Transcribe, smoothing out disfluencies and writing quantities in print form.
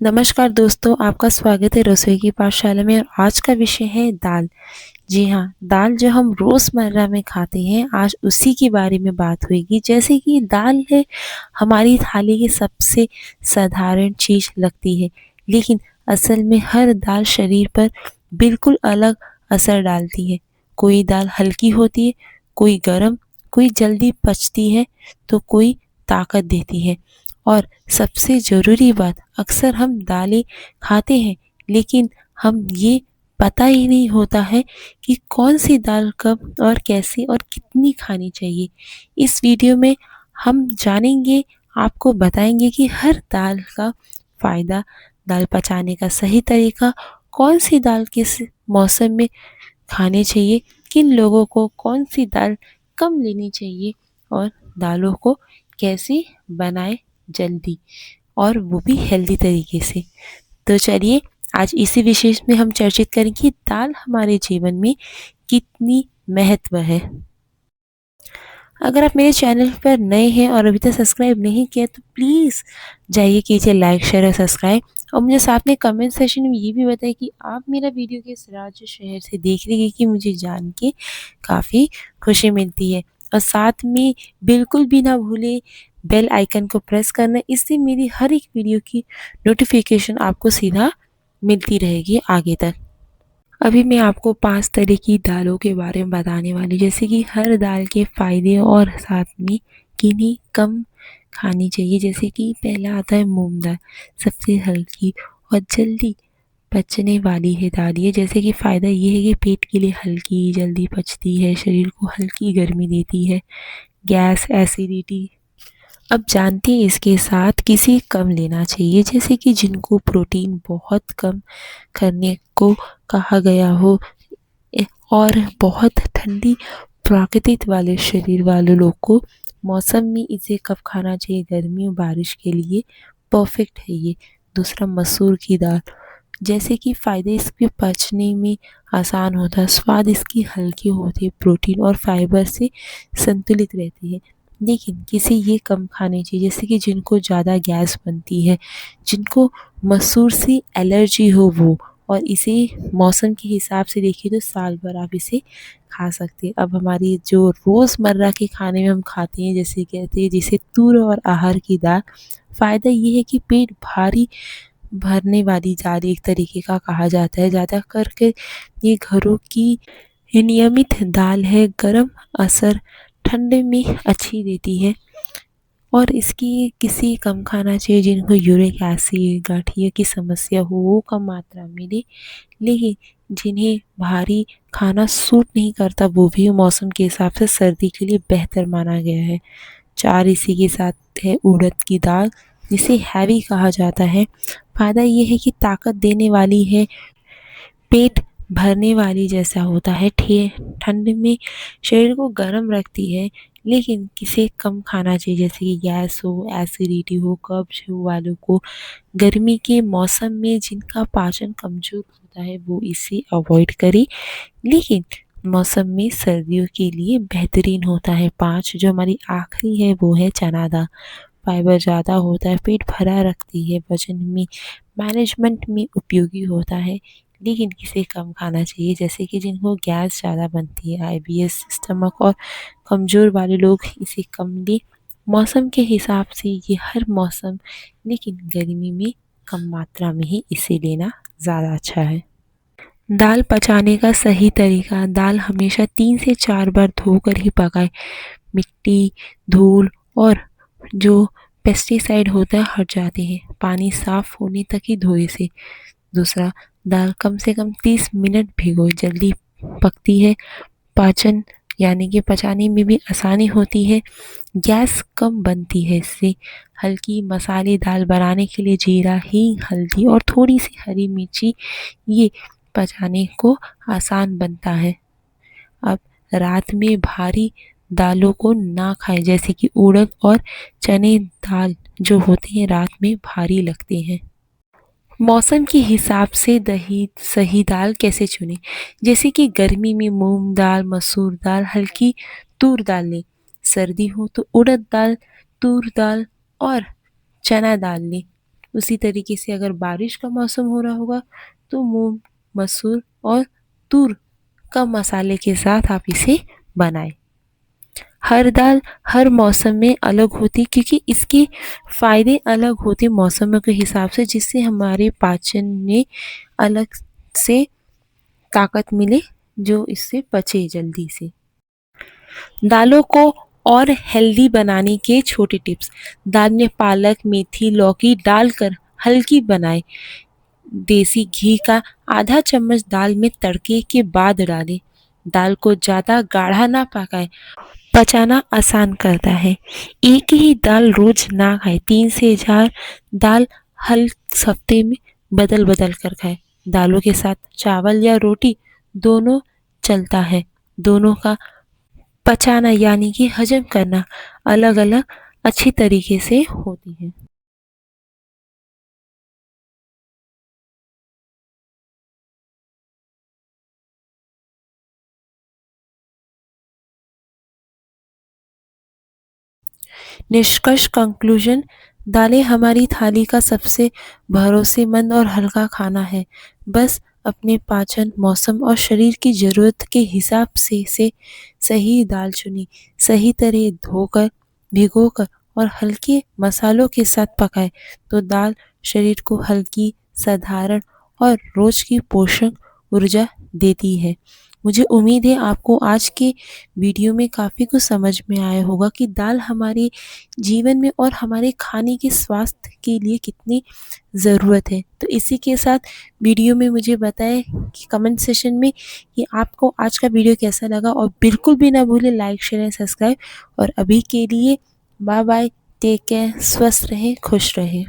नमस्कार दोस्तों, आपका स्वागत है रसोई की पाठशाला में। और आज का विषय है दाल। जी हाँ, दाल जो हम रोज़मर्रा में खाते हैं, आज उसी के बारे में बात होएगी। जैसे कि दाल है हमारी थाली की सबसे साधारण चीज़ लगती है, लेकिन असल में हर दाल शरीर पर बिल्कुल अलग असर डालती है। कोई दाल हल्की होती है, कोई गरम, कोई जल्दी पचती है, तो कोई ताकत देती है। और सबसे ज़रूरी बात, अक्सर हम दालें खाते हैं, लेकिन हम ये पता ही नहीं होता है कि कौन-सी दाल कब और कैसे और कितनी खानी चाहिए। इस वीडियो में हम जानेंगे, आपको बताएँगे कि हर दाल का फ़ायदा, दाल पचाने का सही तरीका, कौन-सी दाल किस मौसम में खाने चाहिए, किन लोगों को कौन-सी दाल कम लेनी चाहिए और दालों को कैसे बनाएँ जल्दी और वो भी हेल्दी तरीके से। तो चलिए आज इसी विषय में हम चर्चित करेंगे कि दाल हमारे जीवन में कितनी महत्व है। अगर आप मेरे चैनल पर नए हैं और अभी तक सब्सक्राइब नहीं किया तो प्लीज़ जाइए कीजिए लाइक, शेयर और सब्सक्राइब। और मुझे साथ में कमेंट सेक्शन में ये भी बताइए कि आप मेरा वीडियो किस राज्य, शहर से देख रही हैं, कि मुझे जान के काफ़ी खुशी मिलती है। और साथ में बिल्कुल भी ना भूलें बेल आइकन को प्रेस करना, इससे मेरी हर एक वीडियो की नोटिफ़िकेशन आपको सीधा मिलती रहेगी आगे तक। अभी मैं आपको 5 तरह की दालों के बारे में बताने वाली हूँ, जैसे कि हर दाल के फ़ायदे और साथ में किन्हीं कम खानी चाहिए। जैसे कि पहला आता है मूँग दाल, सबसे हल्की और जल्दी पचने वाली है दाल ये। जैसे कि फ़ायदा ये है कि पेट के लिए हल्की, जल्दी पचती है, शरीर को हल्की गर्मी देती है, गैस, एसिडिटी। अब जानते हैं इसके साथ किसे कम लेना चाहिए, जैसे कि जिनको प्रोटीन बहुत कम करने को कहा गया हो और बहुत ठंडी प्रकृति वाले शरीर वाले लोग को मौसम में इसे कब खाना चाहिए, गर्मी और बारिश के लिए परफेक्ट है ये। दूसरा मसूर की दाल, जैसे कि फ़ायदे इसके पचने में आसान होता है, स्वाद इसकी हल्की होती है, प्रोटीन और फाइबर से संतुलित रहती है। लेकिन किसे ये कम खानी चाहिए, जैसे कि जिनको ज़्यादा गैस बनती है, जिनको मसूर से एलर्जी हो वो, और इसे मौसम के हिसाब से देखिए तो साल भर आप इसे खा सकते हैं। अब हमारी जो रोज़मर्रा के खाने में हम खाते हैं, जैसे कहते हैं जिसे तूर और अरहर की दाल, फ़ायदा ये है कि पेट भारी भरने वाली दाल एक तरीके का कहा जाता है। ज़्यादा करके ये घरों की नियमित दाल है, गर्म असर ठंडे में अच्छी देती है। और इसकी किसी कम खाना चाहिए जिनको यूरिक एसिड, गठिया की समस्या हो, वो कम मात्रा में लें। लेकिन जिन्हें भारी खाना सूट नहीं करता, वो भी मौसम के हिसाब से सर्दी के लिए बेहतर माना गया है। 4 इसी के साथ है उड़द की दाल, जिसे हैवी कहा जाता है। फ़ायदा ये है कि ताकत देने वाली है, पेट भरने वाली जैसा होता है, ठंड में शरीर को गर्म रखती है। लेकिन किसे कम खाना चाहिए, जैसे कि गैस हो, एसिडिटी हो, कब्ज़ हो वालों को, गर्मी के मौसम में जिनका पाचन कमज़ोर होता है वो इसे अवॉइड करें। लेकिन मौसम में सर्दियों के लिए बेहतरीन होता है। 5 जो हमारी आखिरी है वो है चना दाल। फाइबर ज़्यादा होता है, पेट भरा रखती है, वज़न में मैनेजमेंट में उपयोगी होता है। लेकिन इसे कम खाना चाहिए, जैसे कि जिनको गैस ज़्यादा बनती है, आईबीएस, स्टमक और कमज़ोर वाले लोग इसे कम लें। मौसम के हिसाब से ये हर मौसम, लेकिन गर्मी में कम मात्रा में ही इसे लेना ज़्यादा अच्छा है। दाल पचाने का सही तरीका, दाल हमेशा 3 से 4 बार धोकर ही पकाएं। मिट्टी, धूल और जो पेस्टिसाइड होता है हट जाते हैं। पानी साफ होने तक ही धोए इसे। दूसरा, दाल कम से कम 30 मिनट भिगोए, जल्दी पकती है। पाचन यानी कि पचाने में भी आसानी होती है, गैस कम बनती है इससे। हल्की मसाले दाल बनाने के लिए जीरा, हींग, हल्दी और थोड़ी सी हरी मिर्ची, ये पचाने को आसान बनता है। अब रात में भारी दालों को ना खाएं, जैसे कि उड़द और चने दाल जो होते हैं रात में भारी लगते हैं। मौसम के हिसाब से दही सही दाल कैसे चुनें, जैसे कि गर्मी में मूंग दाल, मसूर दाल, हल्की तूर दाल लें। सर्दी हो तो उड़द दाल, तूर दाल और चना दाल लें। उसी तरीके से अगर बारिश का मौसम हो रहा होगा तो मूंग, मसूर और तूर का मसाले के साथ आप इसे बनाएं। हर दाल हर मौसम में अलग होती, क्योंकि इसके फ़ायदे अलग होते मौसमों के हिसाब से, जिससे हमारे पाचन में अलग से ताकत मिले, जो इससे पचे जल्दी से। दालों को और हेल्दी बनाने के छोटे टिप्स। दाल में पालक, मेथी, लौकी डालकर हल्की बनाएं। देसी घी का आधा चम्मच दाल में तड़के के बाद डालें। दाल को ज़्यादा गाढ़ा ना पकाएं, पचाना आसान करता है। एक ही दाल रोज ना खाएं, 3 से 4 दाल हल हफ्ते में बदल बदल कर खाएं। दालों के साथ चावल या रोटी दोनों चलता है। दोनों का पचाना यानी कि हजम करना अलग अलग अच्छी तरीके से होती है। निष्कर्ष कंक्लूजन, दालें हमारी थाली का सबसे भरोसेमंद और हल्का खाना है। बस अपने पाचन, मौसम और शरीर की ज़रूरत के हिसाब से सही दाल चुनी, सही तरह धोकर, भिगोकर और हल्के मसालों के साथ पकाएं तो दाल शरीर को हल्की, साधारण और रोज की पोषक ऊर्जा देती है। मुझे उम्मीद है आपको आज के वीडियो में काफ़ी कुछ समझ में आया होगा कि दाल हमारे जीवन में और हमारे खाने के स्वास्थ्य के लिए कितनी ज़रूरत है। तो इसी के साथ वीडियो में मुझे बताएं कि कमेंट सेशन में कि आपको आज का वीडियो कैसा लगा, और बिल्कुल भी ना भूलें लाइक, शेयर एंड सब्सक्राइब। और अभी के लिए बाय बाय, टेक केयर, स्वस्थ रहें, खुश रहें।